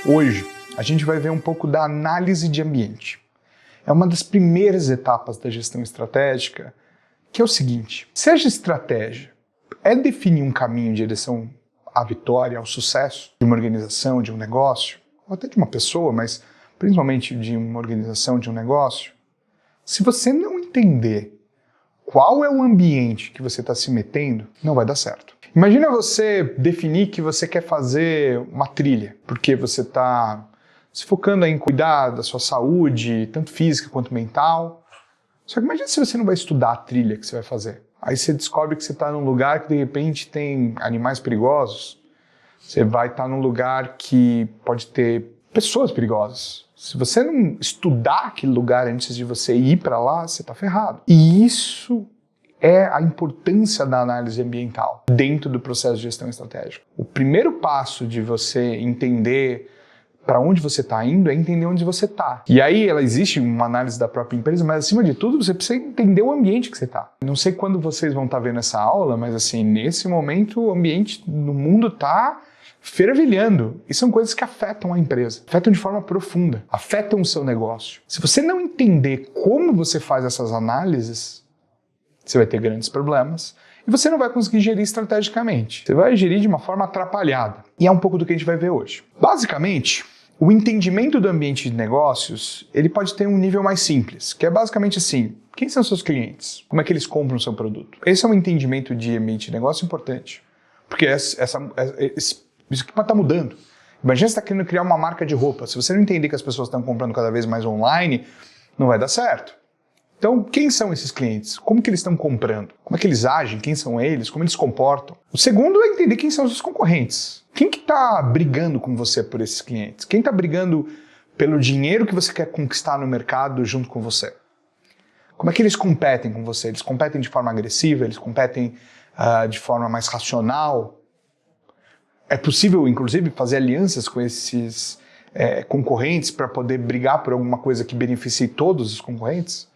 Hoje, a gente vai ver um pouco da análise de ambiente. É uma das primeiras etapas da gestão estratégica, que é o seguinte: se a estratégia é definir um caminho em direção à vitória, ao sucesso de uma organização, de um negócio, ou até de uma pessoa, mas principalmente de uma organização, de um negócio, se você não entender qual é o ambiente que você está se metendo, não vai dar certo. Imagina você definir que você quer fazer uma trilha, porque você está se focando em cuidar da sua saúde, tanto física quanto mental. Só que imagina se você não vai estudar a trilha que você vai fazer. Aí você descobre que você está num lugar que de repente tem animais perigosos. Você vai estar num lugar que pode ter pessoas perigosas. Se você não estudar aquele lugar antes de você ir para lá, você está ferrado. E isso é a importância da análise ambiental dentro do processo de gestão estratégica. O primeiro passo de você entender para onde você está indo é entender onde você está. E aí existe uma análise da própria empresa, mas acima de tudo você precisa entender o ambiente que você está. Não sei quando vocês vão estar vendo essa aula, mas assim, nesse momento o ambiente no mundo está fervilhando. E são coisas que afetam a empresa, afetam de forma profunda, afetam o seu negócio. Se você não entender como você faz essas análises, você vai ter grandes problemas e você não vai conseguir gerir estrategicamente. Você vai gerir de uma forma atrapalhada. E é um pouco do que a gente vai ver hoje. Basicamente, o entendimento do ambiente de negócios, ele pode ter um nível mais simples, que é basicamente assim: quem são seus clientes? Como é que eles compram o seu produto? Esse é um entendimento de ambiente de negócio importante, porque isso aqui pode estar mudando. Imagina você está querendo criar uma marca de roupa. Se você não entender que as pessoas estão comprando cada vez mais online, não vai dar certo. Então, quem são esses clientes? Como que eles estão comprando? Como é que eles agem? Quem são eles? Como eles se comportam? O segundo é entender quem são os seus concorrentes. Quem que está brigando com você por esses clientes? Quem está brigando pelo dinheiro que você quer conquistar no mercado junto com você? Como é que eles competem com você? Eles competem de forma agressiva? Eles competem de forma mais racional? É possível, inclusive, fazer alianças com esses concorrentes para poder brigar por alguma coisa que beneficie todos os concorrentes?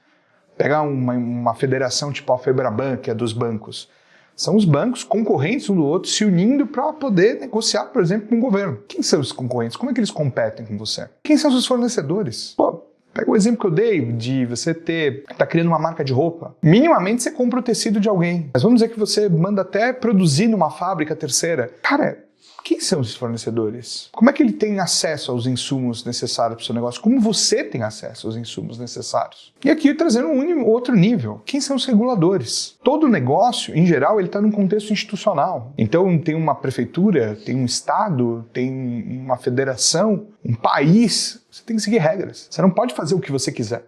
Pegar uma federação tipo a Febraban, que é dos bancos. São os bancos concorrentes um do outro se unindo para poder negociar, por exemplo, com o governo. Quem são os concorrentes? Como é que eles competem com você? Quem são os seus fornecedores? Pô, pega o exemplo que eu dei de você tá criando uma marca de roupa. Minimamente você compra o tecido de alguém. Mas vamos dizer que você manda até produzir numa fábrica terceira. Cara, quem são esses fornecedores? Como é que ele tem acesso aos insumos necessários para o seu negócio? Como você tem acesso aos insumos necessários? E aqui trazendo outro nível. Quem são os reguladores? Todo negócio, em geral, ele está num contexto institucional. Então tem uma prefeitura, tem um estado, tem uma federação, um país. Você tem que seguir regras. Você não pode fazer o que você quiser.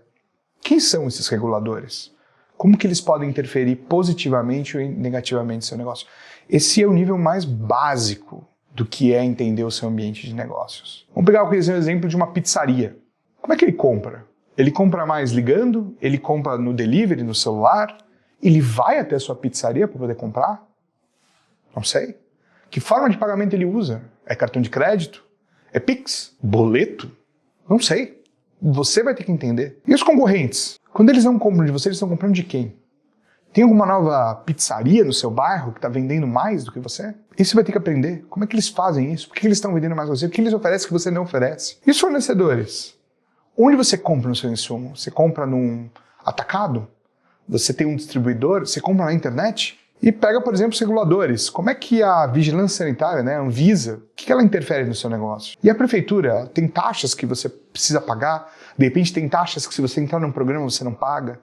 Quem são esses reguladores? Como que eles podem interferir positivamente ou negativamente no seu negócio? Esse é o nível mais básico do que é entender o seu ambiente de negócios. Vamos pegar o exemplo de uma pizzaria. Como é que ele compra? Ele compra mais ligando? Ele compra no delivery, no celular? Ele vai até a sua pizzaria para poder comprar? Não sei. Que forma de pagamento ele usa? É cartão de crédito? É Pix? Boleto? Não sei. Você vai ter que entender. E os concorrentes? Quando eles não compram de você, eles estão comprando de quem? Tem alguma nova pizzaria no seu bairro que está vendendo mais do que você? Isso você vai ter que aprender. Como é que eles fazem isso? Por que eles estão vendendo mais que você? O que eles oferecem que você não oferece? E os fornecedores? Onde você compra o seu insumo? Você compra num atacado? Você tem um distribuidor? Você compra na internet? E pega, por exemplo, os reguladores. Como é que a vigilância sanitária, a Anvisa, o que ela interfere no seu negócio? E a prefeitura? Tem taxas que você precisa pagar? De repente tem taxas que se você entrar num programa você não paga?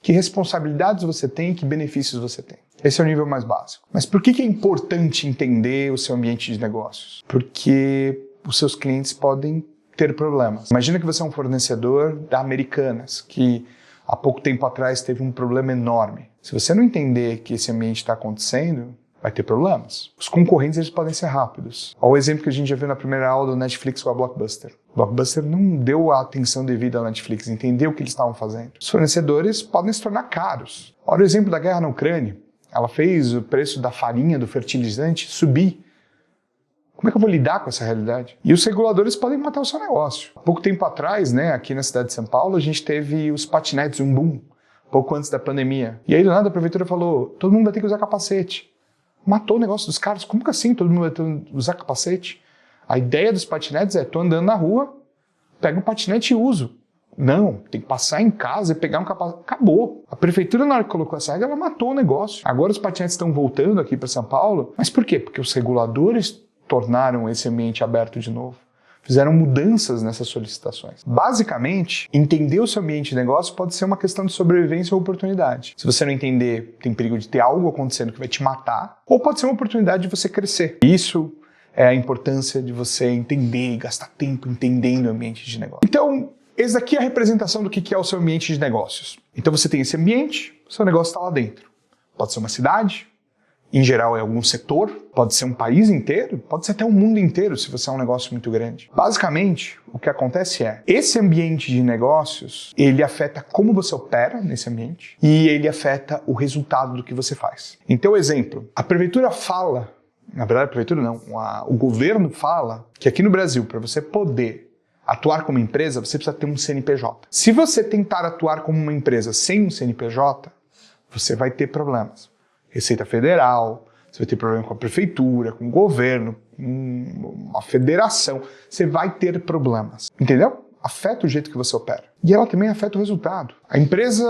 Que responsabilidades você tem e que benefícios você tem. Esse é o nível mais básico. Mas por que é importante entender o seu ambiente de negócios? Porque os seus clientes podem ter problemas. Imagina que você é um fornecedor da Americanas, que há pouco tempo atrás teve um problema enorme. Se você não entender que esse ambiente está acontecendo, vai ter problemas. Os concorrentes eles podem ser rápidos. Olha o exemplo que a gente já viu na primeira aula do Netflix com a Blockbuster. Blockbuster não deu a atenção devida ao Netflix, entendeu o que eles estavam fazendo. Os fornecedores podem se tornar caros. Olha o exemplo da guerra na Ucrânia. Ela fez o preço da farinha, do fertilizante, subir. Como é que eu vou lidar com essa realidade? E os reguladores podem matar o seu negócio. Há pouco tempo atrás, aqui na cidade de São Paulo, a gente teve os patinetes, um boom, pouco antes da pandemia. E aí, do nada, a prefeitura falou, todo mundo vai ter que usar capacete. Matou o negócio dos caras. Como que assim todo mundo vai ter que usar capacete? A ideia dos patinetes é, tô andando na rua, pego o patinete e uso. Não, tem que passar em casa e pegar um capacete. Acabou. A prefeitura, na hora que colocou essa regra, ela matou o negócio. Agora os patinetes estão voltando aqui para São Paulo. Mas por quê? Porque os reguladores tornaram esse ambiente aberto de novo. Fizeram mudanças nessas solicitações. Basicamente, entender o seu ambiente de negócio pode ser uma questão de sobrevivência ou oportunidade. Se você não entender, tem perigo de ter algo acontecendo que vai te matar, ou pode ser uma oportunidade de você crescer. Isso é a importância de você entender e gastar tempo entendendo o ambiente de negócio. Então, essa aqui é a representação do que é o seu ambiente de negócios. Então você tem esse ambiente, o seu negócio está lá dentro. Pode ser uma cidade, em geral é algum setor, pode ser um país inteiro, pode ser até um mundo inteiro se você é um negócio muito grande. Basicamente, o que acontece é, esse ambiente de negócios, ele afeta como você opera nesse ambiente e ele afeta o resultado do que você faz. Então, exemplo, a prefeitura fala, na verdade a prefeitura não, o governo fala que aqui no Brasil, para você poder atuar como empresa, você precisa ter um CNPJ. Se você tentar atuar como uma empresa sem um CNPJ, você vai ter problemas. Receita Federal, você vai ter problema com a prefeitura, com o governo, com a federação. Você vai ter problemas. Entendeu? Afeta o jeito que você opera. E ela também afeta o resultado. A empresa,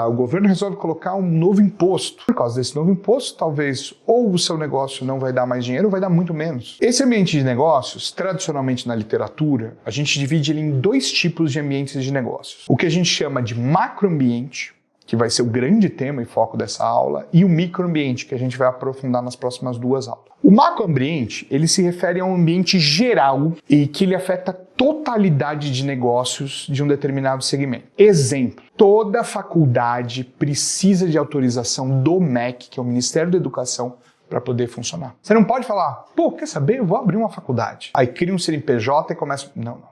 o governo resolve colocar um novo imposto. Por causa desse novo imposto, talvez ou o seu negócio não vai dar mais dinheiro ou vai dar muito menos. Esse ambiente de negócios, tradicionalmente na literatura, a gente divide ele em dois tipos de ambientes de negócios. O que a gente chama de macroambiente, que vai ser o grande tema e foco dessa aula, e o microambiente, que a gente vai aprofundar nas próximas duas aulas. O macroambiente, ele se refere a um ambiente geral e que ele afeta a totalidade de negócios de um determinado segmento. Exemplo, toda faculdade precisa de autorização do MEC, que é o Ministério da Educação, para poder funcionar. Você não pode falar, pô, quer saber? Eu vou abrir uma faculdade. Aí cria um CNPJ e começa... Não.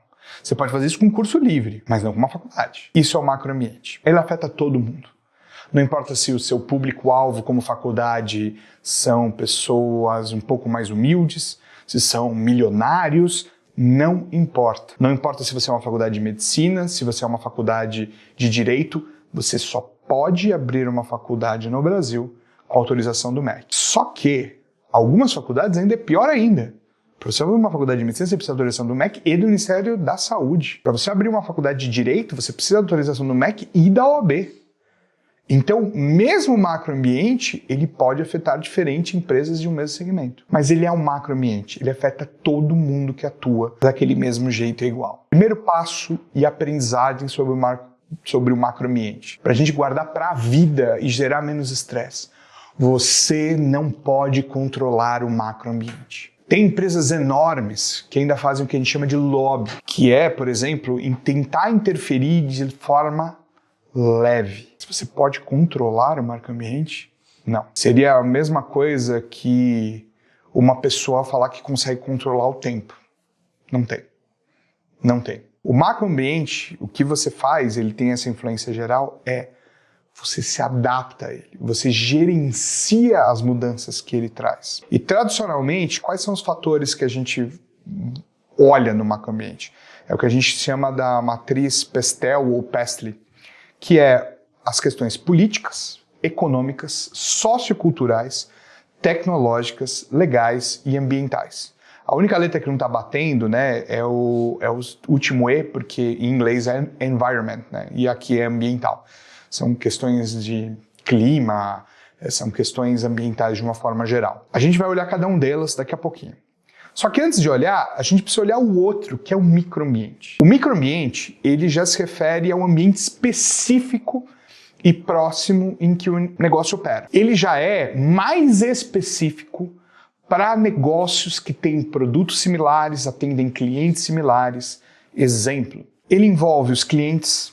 Você pode fazer isso com um curso livre, mas não com uma faculdade. Isso é o macroambiente. Ele afeta todo mundo. Não importa se o seu público-alvo como faculdade são pessoas um pouco mais humildes, se são milionários, não importa. Não importa se você é uma faculdade de medicina, se você é uma faculdade de direito, você só pode abrir uma faculdade no Brasil com autorização do MEC. Só que algumas faculdades ainda é pior ainda. Para você abrir uma faculdade de medicina, você precisa da autorização do MEC e do Ministério da Saúde. Para você abrir uma faculdade de Direito, você precisa da autorização do MEC e da OAB. Então, mesmo o macroambiente, ele pode afetar diferentes empresas de um mesmo segmento. Mas ele é um macroambiente, ele afeta todo mundo que atua daquele mesmo jeito e igual. Primeiro passo e aprendizagem sobre o macroambiente. Para a gente guardar para a vida e gerar menos estresse. Você não pode controlar o macroambiente. Tem empresas enormes que ainda fazem o que a gente chama de lobby, que é, por exemplo, em tentar interferir de forma leve. Se você pode controlar o macroambiente, não. Seria a mesma coisa que uma pessoa falar que consegue controlar o tempo. Não tem. Não tem. O macroambiente, o que você faz, ele tem essa influência geral, você se adapta a ele, você gerencia as mudanças que ele traz. E tradicionalmente, quais são os fatores que a gente olha no macroambiente? É o que a gente chama da matriz Pestel ou Pestley, que é as questões políticas, econômicas, socioculturais, tecnológicas, legais e ambientais. A única letra que não está batendo, né, é o último E, porque em inglês é environment, né, e aqui é ambiental. São questões de clima, são questões ambientais de uma forma geral. A gente vai olhar cada um delas daqui a pouquinho. Só que antes de olhar, a gente precisa olhar o outro, que é o microambiente. O microambiente, ele já se refere a um ambiente específico e próximo em que o negócio opera. Ele já é mais específico para negócios que têm produtos similares, atendem clientes similares. Exemplo, ele envolve os clientes,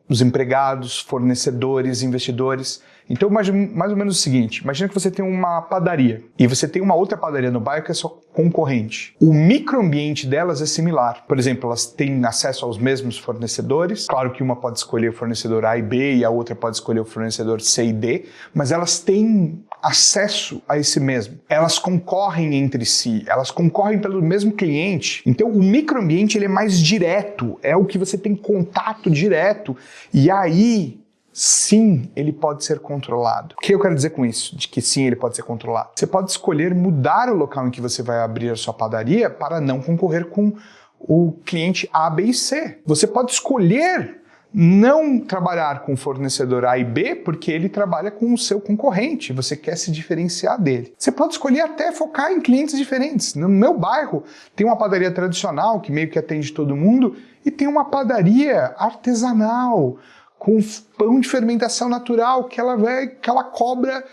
os empregados, fornecedores, investidores. Então, mais ou menos o seguinte, imagina que você tem uma padaria e você tem uma outra padaria no bairro que é sua concorrente. O microambiente delas é similar. Por exemplo, elas têm acesso aos mesmos fornecedores. Claro que uma pode escolher o fornecedor A e B e a outra pode escolher o fornecedor C e D, mas elas têm acesso a esse mesmo. Elas concorrem entre si, elas concorrem pelo mesmo cliente. Então, o microambiente ele é mais direto, é o que você tem contato direto. E aí sim, ele pode ser controlado. O que eu quero dizer com isso, de que sim, ele pode ser controlado? Você pode escolher mudar o local em que você vai abrir a sua padaria para não concorrer com o cliente A, B e C. Você pode escolher não trabalhar com o fornecedor A e B porque ele trabalha com o seu concorrente, você quer se diferenciar dele. Você pode escolher até focar em clientes diferentes. No meu bairro tem uma padaria tradicional que meio que atende todo mundo e tem uma padaria artesanal com pão de fermentação natural que ela cobra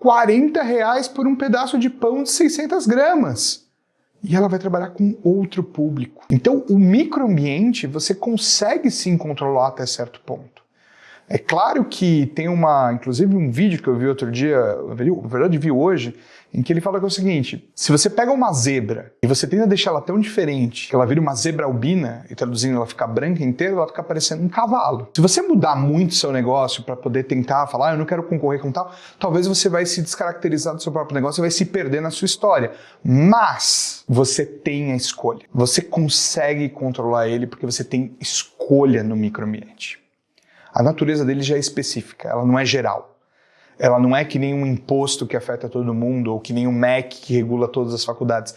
R$40 por um pedaço de pão de 600 gramas. E ela vai trabalhar com outro público. Então, o microambiente você consegue sim controlar até certo ponto. É claro que tem inclusive um vídeo que eu vi outro dia, na verdade vi hoje, em que ele fala que é o seguinte: se você pega uma zebra e você tenta deixar ela tão diferente que ela vira uma zebra albina, e traduzindo ela fica branca inteira, ela fica parecendo um cavalo. Se você mudar muito seu negócio para poder tentar falar, eu não quero concorrer com tal, talvez você vai se descaracterizar do seu próprio negócio e vai se perder na sua história. Mas você tem a escolha. Você consegue controlar ele porque você tem escolha no microambiente. A natureza dele já é específica, ela não é geral. Ela não é que nem um imposto que afeta todo mundo ou que nem um MEC que regula todas as faculdades.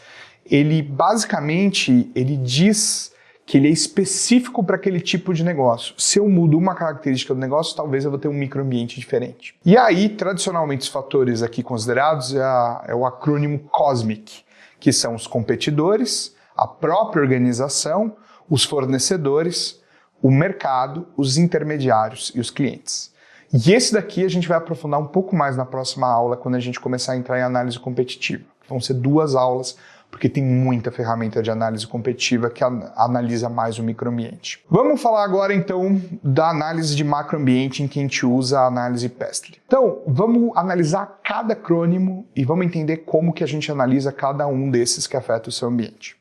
Ele, basicamente, ele diz que ele é específico para aquele tipo de negócio. Se eu mudo uma característica do negócio, talvez eu vou ter um microambiente diferente. E aí, tradicionalmente, os fatores aqui considerados é o acrônimo COSMIC, que são os competidores, a própria organização, os fornecedores, o mercado, os intermediários e os clientes. E esse daqui a gente vai aprofundar um pouco mais na próxima aula, quando a gente começar a entrar em análise competitiva. Vão ser 2 aulas, porque tem muita ferramenta de análise competitiva que analisa mais o microambiente. Vamos falar agora, então, da análise de macroambiente em que a gente usa a análise PESTLE. Então, vamos analisar cada acrônimo e vamos entender como que a gente analisa cada um desses que afeta o seu ambiente.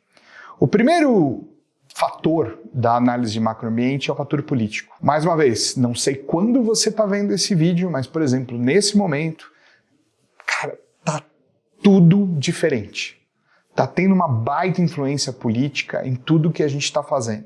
O primeiro fator da análise de macroambiente é o fator político. Mais uma vez, não sei quando você está vendo esse vídeo, mas, por exemplo, nesse momento, cara, tá tudo diferente. Tá tendo uma baita influência política em tudo que a gente está fazendo.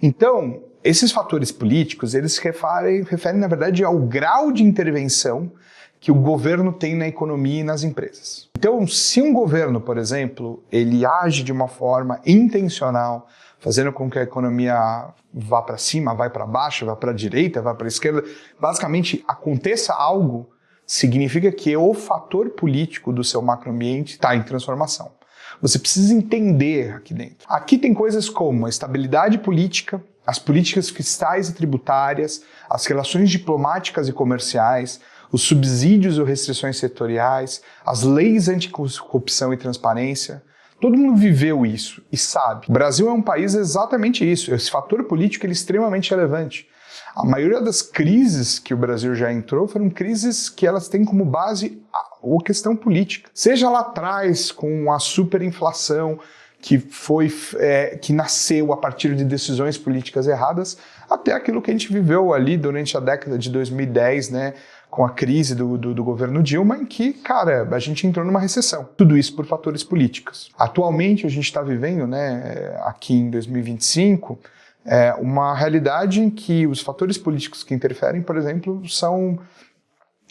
Então, esses fatores políticos, eles se referem, na verdade, ao grau de intervenção que o governo tem na economia e nas empresas. Então, se um governo, por exemplo, ele age de uma forma intencional, fazendo com que a economia vá para cima, vá para baixo, vá para a direita, vá para a esquerda, basicamente aconteça algo, significa que o fator político do seu macroambiente está em transformação. Você precisa entender aqui dentro. Aqui tem coisas como a estabilidade política, as políticas fiscais e tributárias, as relações diplomáticas e comerciais, os subsídios ou restrições setoriais, as leis anticorrupção e transparência. Todo mundo viveu isso e sabe. O Brasil é um país exatamente isso. Esse fator político ele é extremamente relevante. A maioria das crises que o Brasil já entrou foram crises que elas têm como base a questão política. Seja lá atrás com a superinflação que nasceu a partir de decisões políticas erradas, até aquilo que a gente viveu ali durante a década de 2010, né? Com a crise do governo Dilma, em que, cara, a gente entrou numa recessão. Tudo isso por fatores políticos. Atualmente, a gente está vivendo, né, aqui em 2025, uma realidade em que os fatores políticos que interferem, por exemplo, são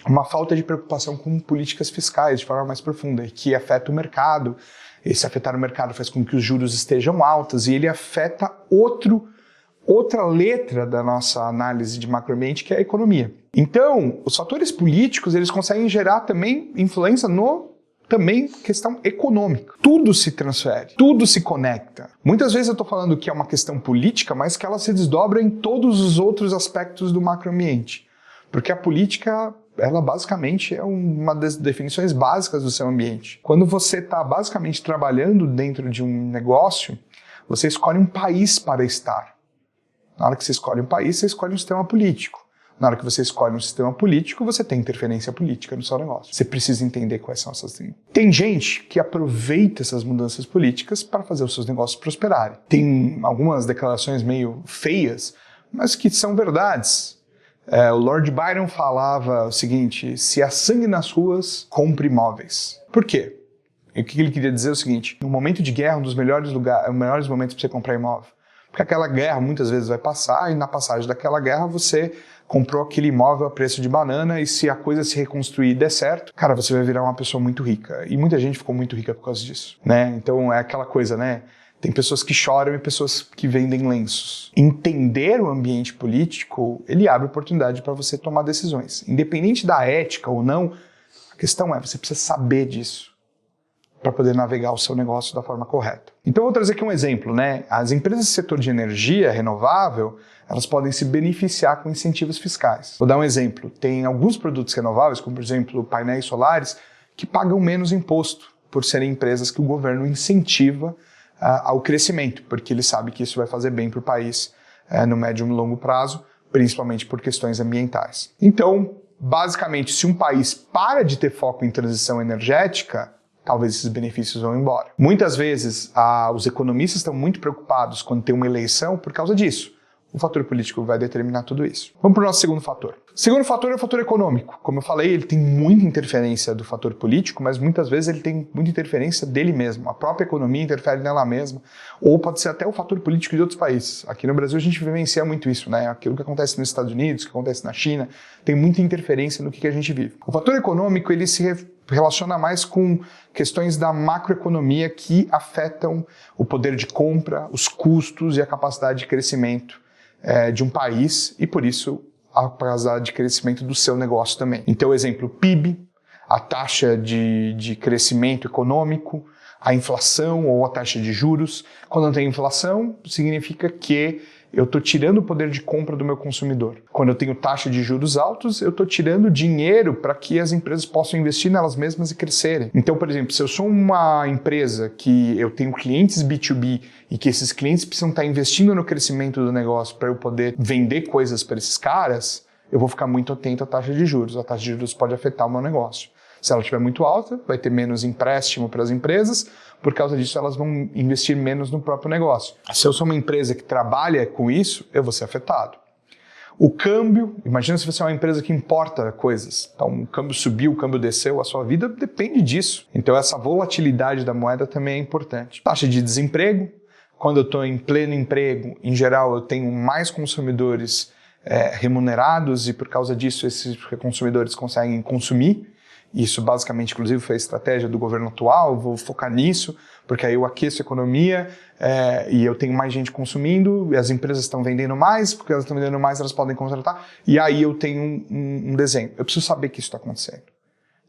uma falta de preocupação com políticas fiscais de forma mais profunda, e que afeta o mercado. Esse afetar o mercado faz com que os juros estejam altos e ele afeta outra letra da nossa análise de macroambiente, que é a economia. Então, os fatores políticos, eles conseguem gerar também influência também questão econômica. Tudo se transfere, tudo se conecta. Muitas vezes eu estou falando que é uma questão política, mas que ela se desdobra em todos os outros aspectos do macroambiente. Porque a política, ela basicamente é uma das definições básicas do seu ambiente. Quando você está basicamente trabalhando dentro de um negócio, você escolhe um país para estar. Na hora que você escolhe um país, você escolhe um sistema político. Na hora que você escolhe um sistema político, você tem interferência política no seu negócio. Você precisa entender quais são essas linhas. Tem gente que aproveita essas mudanças políticas para fazer os seus negócios prosperarem. Tem algumas declarações meio feias, mas que são verdades. O Lord Byron falava o seguinte: se há sangue nas ruas, compre imóveis. Por quê? E o que ele queria dizer é o seguinte: no momento de guerra, um dos melhores momentos para você comprar imóvel. Porque aquela guerra muitas vezes vai passar e na passagem daquela guerra você comprou aquele imóvel a preço de banana e se a coisa se reconstruir e der certo, cara, você vai virar uma pessoa muito rica. E muita gente ficou muito rica por causa disso, né? Então é aquela coisa, né? Tem pessoas que choram e pessoas que vendem lenços. Entender o ambiente político, ele abre oportunidade para você tomar decisões. Independente da ética ou não, a questão é, você precisa saber disso para poder navegar o seu negócio da forma correta. Então eu vou trazer aqui um exemplo, né? As empresas do setor de energia renovável, elas podem se beneficiar com incentivos fiscais. Vou dar um exemplo. Tem alguns produtos renováveis, como por exemplo painéis solares, que pagam menos imposto por serem empresas que o governo incentiva ao crescimento, porque ele sabe que isso vai fazer bem para o país no médio e longo prazo, principalmente por questões ambientais. Então, basicamente, se um país para de ter foco em transição energética, talvez esses benefícios vão embora. Muitas vezes, os economistas estão muito preocupados quando tem uma eleição por causa disso. O fator político vai determinar tudo isso. Vamos para o nosso segundo fator. O segundo fator é o fator econômico. Como eu falei, ele tem muita interferência do fator político, mas muitas vezes ele tem muita interferência dele mesmo. A própria economia interfere nela mesma, ou pode ser até o fator político de outros países. Aqui no Brasil a gente vivencia muito isso, né? Aquilo que acontece nos Estados Unidos, que acontece na China, tem muita interferência no que a gente vive. O fator econômico, ele se relaciona mais com questões da macroeconomia que afetam o poder de compra, os custos e a capacidade de crescimento de um país e, por isso, a capacidade de crescimento do seu negócio também. Então, exemplo, PIB, a taxa de crescimento econômico, a inflação ou a taxa de juros. Quando não tem inflação, significa que eu estou tirando o poder de compra do meu consumidor. Quando eu tenho taxa de juros altos, eu estou tirando dinheiro para que as empresas possam investir nelas mesmas e crescerem. Então, por exemplo, se eu sou uma empresa que eu tenho clientes B2B e que esses clientes precisam estar investindo no crescimento do negócio para eu poder vender coisas para esses caras, eu vou ficar muito atento à taxa de juros. A taxa de juros pode afetar o meu negócio. Se ela estiver muito alta, vai ter menos empréstimo para as empresas, por causa disso elas vão investir menos no próprio negócio. Se eu sou uma empresa que trabalha com isso, eu vou ser afetado. O câmbio, imagina se você é uma empresa que importa coisas. Então o câmbio subiu, o câmbio desceu, a sua vida depende disso. Então essa volatilidade da moeda também é importante. Taxa de desemprego, quando eu estou em pleno emprego, em geral eu tenho mais consumidores remunerados e por causa disso esses consumidores conseguem consumir. Isso basicamente, inclusive, foi a estratégia do governo atual, vou focar nisso, porque aí eu aqueço a economia e eu tenho mais gente consumindo, e as empresas estão vendendo mais, porque elas estão vendendo mais, elas podem contratar, e aí eu tenho um desenho. Eu preciso saber que isso está acontecendo.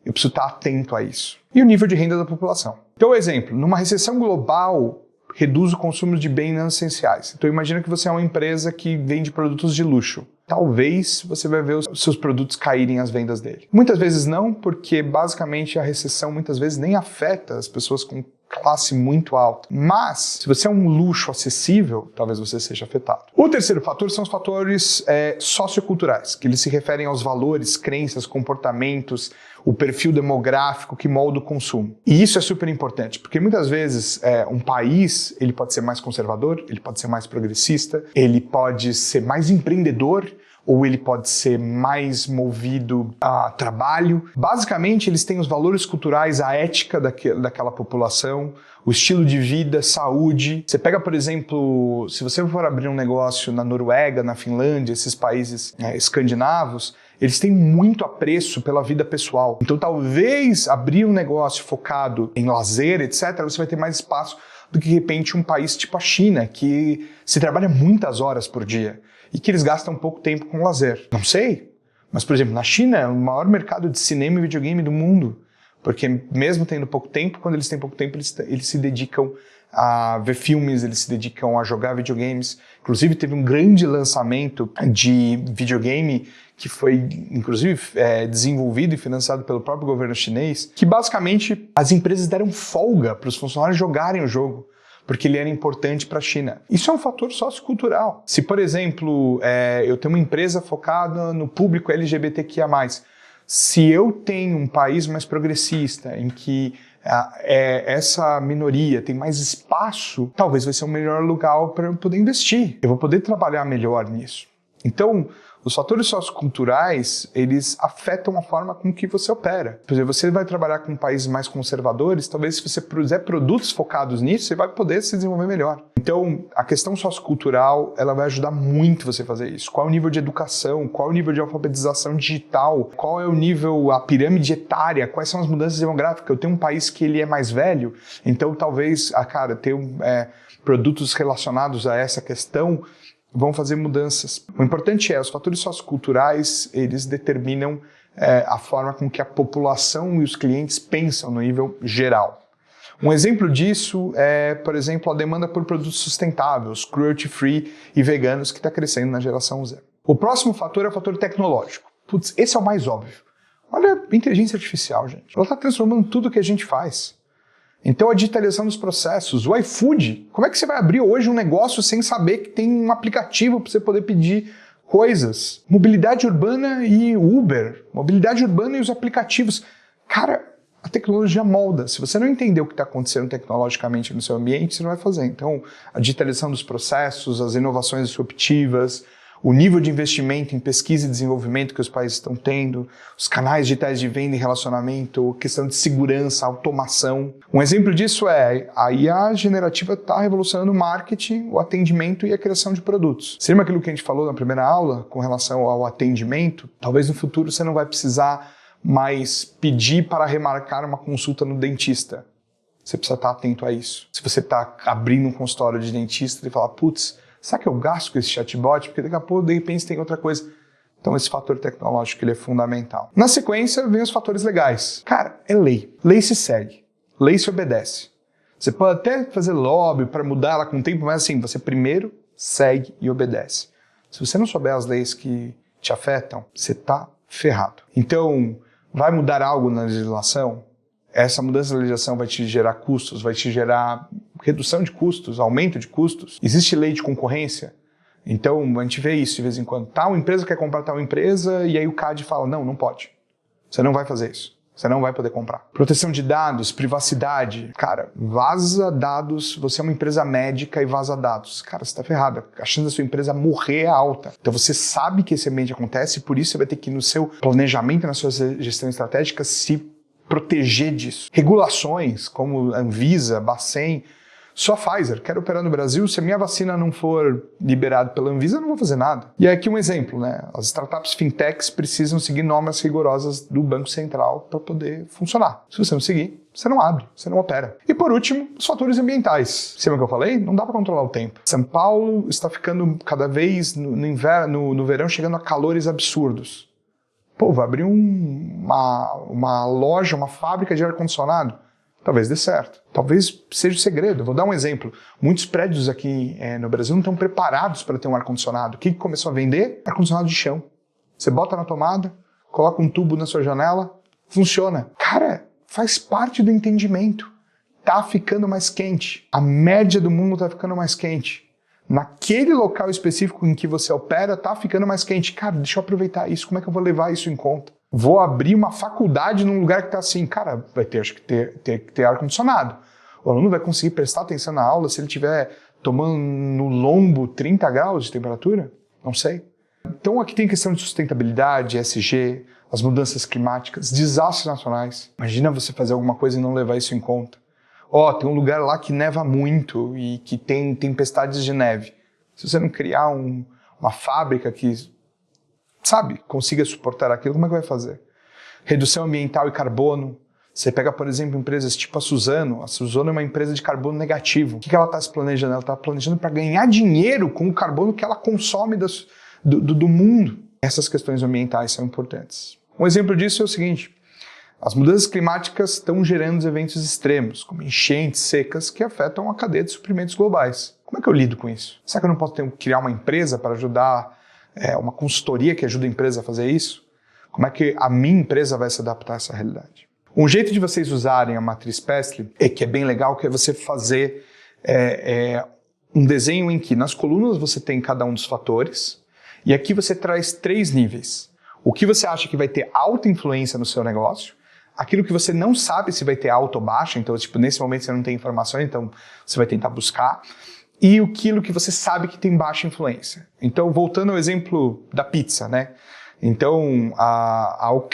Eu preciso estar atento a isso. E o nível de renda da população. Então, exemplo, numa recessão global, reduz o consumo de bens não essenciais. Então imagina que você é uma empresa que vende produtos de luxo. Talvez você vai ver os seus produtos caírem as vendas dele. Muitas vezes não, porque basicamente a recessão muitas vezes nem afeta as pessoas com classe muito alta. Mas, se você é um luxo acessível, talvez você seja afetado. O terceiro fator são os fatores socioculturais, que eles se referem aos valores, crenças, comportamentos, o perfil demográfico que molda o consumo. E isso é super importante, porque muitas vezes um país ele pode ser mais conservador, ele pode ser mais progressista, ele pode ser mais empreendedor, ou ele pode ser mais movido a trabalho. Basicamente, eles têm os valores culturais, a ética daquela população, o estilo de vida, saúde. Você pega, por exemplo, se você for abrir um negócio na Noruega, na Finlândia, esses países escandinavos, eles têm muito apreço pela vida pessoal. Então, talvez abrir um negócio focado em lazer, etc., você vai ter mais espaço do que, de repente, um país tipo a China, que se trabalha muitas horas por dia e que eles gastam pouco tempo com lazer. Não sei, mas, por exemplo, na China é o maior mercado de cinema e videogame do mundo, porque mesmo tendo pouco tempo, quando eles têm pouco tempo, eles se dedicam a ver filmes, eles se dedicam a jogar videogames. Inclusive, teve um grande lançamento de videogame que foi, inclusive, desenvolvido e financiado pelo próprio governo chinês, que basicamente as empresas deram folga para os funcionários jogarem o jogo, porque ele era importante para a China. Isso é um fator sociocultural. Se, por exemplo, eu tenho uma empresa focada no público LGBTQIA+, se eu tenho um país mais progressista, em que essa minoria tem mais espaço, talvez vai ser o melhor lugar para eu poder investir. Eu vou poder trabalhar melhor nisso. Então, Os fatores socioculturais, eles afetam a forma com que você opera. Por exemplo, você vai trabalhar com países mais conservadores, talvez se você fizer produtos focados nisso, você vai poder se desenvolver melhor. Então, a questão sociocultural, ela vai ajudar muito você a fazer isso. Qual é o nível de educação? Qual é o nível de alfabetização digital? Qual é o nível, a pirâmide etária? Quais são as mudanças demográficas? Eu tenho um país que ele é mais velho, então talvez, ter produtos relacionados a essa questão vão fazer mudanças. O importante os fatores socioculturais, eles determinam a forma com que a população e os clientes pensam no nível geral. Um exemplo disso é, por exemplo, a demanda por produtos sustentáveis, cruelty-free e veganos, que está crescendo na geração Z. O próximo fator é o fator tecnológico. Putz, esse é o mais óbvio. Olha a inteligência artificial, gente. Ela está transformando tudo que a gente faz. Então a digitalização dos processos, o iFood, como é que você vai abrir hoje um negócio sem saber que tem um aplicativo para você poder pedir coisas? Mobilidade urbana e Uber, mobilidade urbana e os aplicativos. Cara, a tecnologia molda. Se você não entender o que está acontecendo tecnologicamente no seu ambiente, você não vai fazer. Então a digitalização dos processos, as inovações disruptivas, o nível de investimento em pesquisa e desenvolvimento que os países estão tendo, os canais digitais de venda e relacionamento, questão de segurança, automação. Um exemplo disso a IA generativa está revolucionando o marketing, o atendimento e a criação de produtos. Você lembra aquilo que a gente falou na primeira aula com relação ao atendimento? Talvez no futuro você não vai precisar mais pedir para remarcar uma consulta no dentista. Você precisa estar atento a isso. Se você está abrindo um consultório de dentista e falar, putz, será que eu gasto com esse chatbot? Porque daqui a pouco, de repente, tem outra coisa. Então, esse fator tecnológico ele é fundamental. Na sequência, vem os fatores legais. Cara, é lei. Lei se segue. Lei se obedece. Você pode até fazer lobby para mudar ela com o tempo, mas assim, você primeiro segue e obedece. Se você não souber as leis que te afetam, você está ferrado. Então, vai mudar algo na legislação? Essa mudança na legislação vai te gerar custos, vai te gerar redução de custos, aumento de custos. Existe lei de concorrência? Então, a gente vê isso de vez em quando. Tal empresa quer comprar tal empresa e aí o CAD fala, não pode. Você não vai fazer isso. Você não vai poder comprar. Proteção de dados, privacidade. Cara, vaza dados. Você é uma empresa médica e vaza dados. Cara, você está ferrado. A chance da sua empresa morrer é alta. Então você sabe que esse ambiente acontece, por isso você vai ter que, no seu planejamento, na sua gestão estratégica, se proteger disso. Regulações como Anvisa, Bacen, só Pfizer, quero operar no Brasil, se a minha vacina não for liberada pela Anvisa, eu não vou fazer nada. E aqui um exemplo, as startups fintechs precisam seguir normas rigorosas do Banco Central para poder funcionar. Se você não seguir, você não abre, você não opera. E por último, os fatores ambientais. Você lembra que eu falei? Não dá para controlar o tempo. São Paulo está ficando cada vez, no inverno, no verão, chegando a calores absurdos. Pô, vai abrir uma loja, uma fábrica de ar-condicionado. Talvez dê certo. Talvez seja o segredo. Vou dar um exemplo. Muitos prédios aqui no Brasil não estão preparados para ter um ar-condicionado. O que começou a vender? Ar-condicionado de chão. Você bota na tomada, coloca um tubo na sua janela, funciona. Cara, faz parte do entendimento. Tá ficando mais quente. A média do mundo tá ficando mais quente. Naquele local específico em que você opera, tá ficando mais quente. Cara, deixa eu aproveitar isso. Como é que eu vou levar isso em conta? Vou abrir uma faculdade num lugar que tá assim. Cara, vai ter, acho que ter ar-condicionado. O aluno vai conseguir prestar atenção na aula se ele estiver tomando no lombo 30 graus de temperatura? Não sei. Então aqui tem questão de sustentabilidade, ESG, as mudanças climáticas, desastres nacionais. Imagina você fazer alguma coisa e não levar isso em conta. Tem um lugar lá que neva muito e que tem tempestades de neve. Se você não criar uma fábrica que, consiga suportar aquilo, como é que vai fazer? Redução ambiental e carbono. Você pega, por exemplo, empresas tipo a Suzano. A Suzano é uma empresa de carbono negativo. O que ela está se planejando? Ela está planejando para ganhar dinheiro com o carbono que ela consome do mundo. Essas questões ambientais são importantes. Um exemplo disso é o seguinte. As mudanças climáticas estão gerando eventos extremos, como enchentes, secas, que afetam a cadeia de suprimentos globais. Como é que eu lido com isso? Será que eu não posso criar uma empresa para ajudar, uma consultoria que ajuda a empresa a fazer isso? Como é que a minha empresa vai se adaptar a essa realidade? Um jeito de vocês usarem a matriz Pestle, que é bem legal, que é você fazer um desenho em que nas colunas você tem cada um dos fatores, e aqui você traz 3 níveis. O que você acha que vai ter alta influência no seu negócio, aquilo que você não sabe se vai ter alta ou baixa, então nesse momento você não tem informação, então você vai tentar buscar. e aquilo que você sabe que tem baixa influência. Então, voltando ao exemplo da pizza, né? Então, ao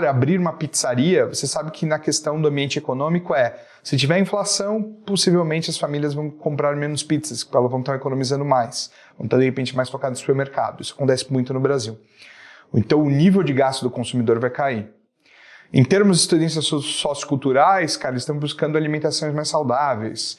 abrir uma pizzaria, você sabe que na questão do ambiente econômico se tiver inflação, possivelmente as famílias vão comprar menos pizzas, porque elas vão estar economizando mais, vão estar de repente mais focadas no supermercado. Isso acontece muito no Brasil. Então, o nível de gasto do consumidor vai cair. Em termos de tendências socioculturais, cara, eles estão buscando alimentações mais saudáveis,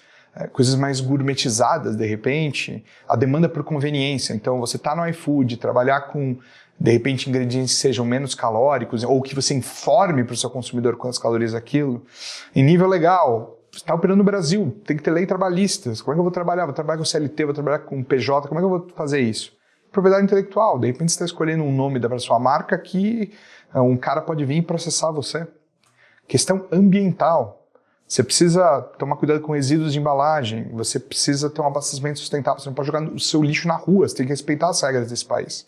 coisas mais gourmetizadas, de repente, a demanda por conveniência. Então, você está no iFood, trabalhar com, de repente, ingredientes que sejam menos calóricos, ou que você informe para o seu consumidor quantas calorias é aquilo. Em nível legal, você está operando no Brasil, tem que ter lei trabalhista. Como é que eu vou trabalhar? Vou trabalhar com CLT, vou trabalhar com PJ, como é que eu vou fazer isso? Propriedade intelectual, de repente você está escolhendo um nome da sua marca que um cara pode vir e processar você. Questão ambiental. Você precisa tomar cuidado com resíduos de embalagem, você precisa ter um abastecimento sustentável, você não pode jogar o seu lixo na rua, você tem que respeitar as regras desse país.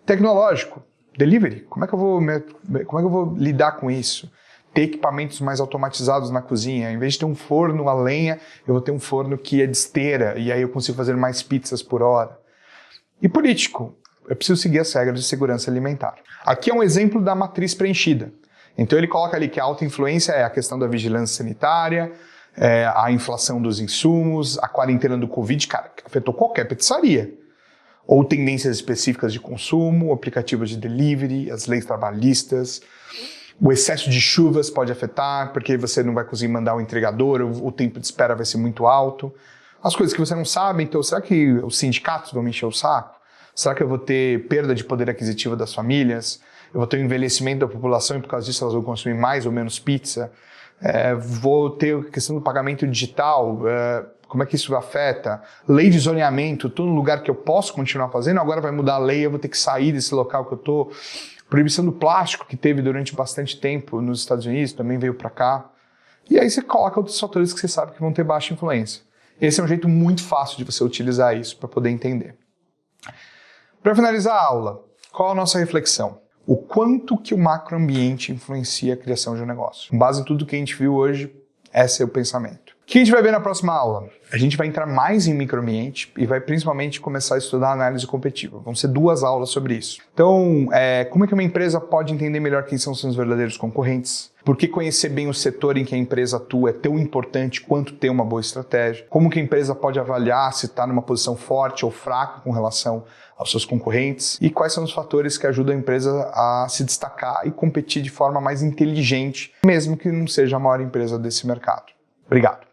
Tecnológico, delivery, como é que eu vou lidar com isso? Ter equipamentos mais automatizados na cozinha, em vez de ter um forno a lenha, eu vou ter um forno que é de esteira, e aí eu consigo fazer mais pizzas por hora. E político, eu preciso seguir as regras de segurança alimentar. Aqui é um exemplo da matriz preenchida. Então ele coloca ali que a alta influência é a questão da vigilância sanitária, a inflação dos insumos, a quarentena do Covid, cara, que afetou qualquer pizzaria. Ou tendências específicas de consumo, aplicativos de delivery, as leis trabalhistas. O excesso de chuvas pode afetar, porque você não vai conseguir mandar o entregador, o tempo de espera vai ser muito alto. As coisas que você não sabe, então será que os sindicatos vão me encher o saco? Será que eu vou ter perda de poder aquisitivo das famílias? Eu vou ter um envelhecimento da população e por causa disso elas vão consumir mais ou menos pizza? Vou ter a questão do pagamento digital, como é que isso afeta? Lei de zoneamento, estou no lugar que eu posso continuar fazendo, agora vai mudar a lei, eu vou ter que sair desse local que eu estou. Proibição do plástico, que teve durante bastante tempo nos Estados Unidos, também veio para cá. E aí você coloca outros fatores que você sabe que vão ter baixa influência. Esse é um jeito muito fácil de você utilizar isso para poder entender. Para finalizar a aula, qual a nossa reflexão? O quanto que o macroambiente influencia a criação de um negócio. Com base em tudo que a gente viu hoje, esse é o pensamento. O que a gente vai ver na próxima aula? A gente vai entrar mais em microambiente e vai principalmente começar a estudar análise competitiva. Vão ser 2 aulas sobre isso. Então, como é que uma empresa pode entender melhor quem são seus verdadeiros concorrentes? Por que conhecer bem o setor em que a empresa atua é tão importante quanto ter uma boa estratégia? Como que a empresa pode avaliar se está numa posição forte ou fraca com relação aos seus concorrentes? E quais são os fatores que ajudam a empresa a se destacar e competir de forma mais inteligente, mesmo que não seja a maior empresa desse mercado? Obrigado.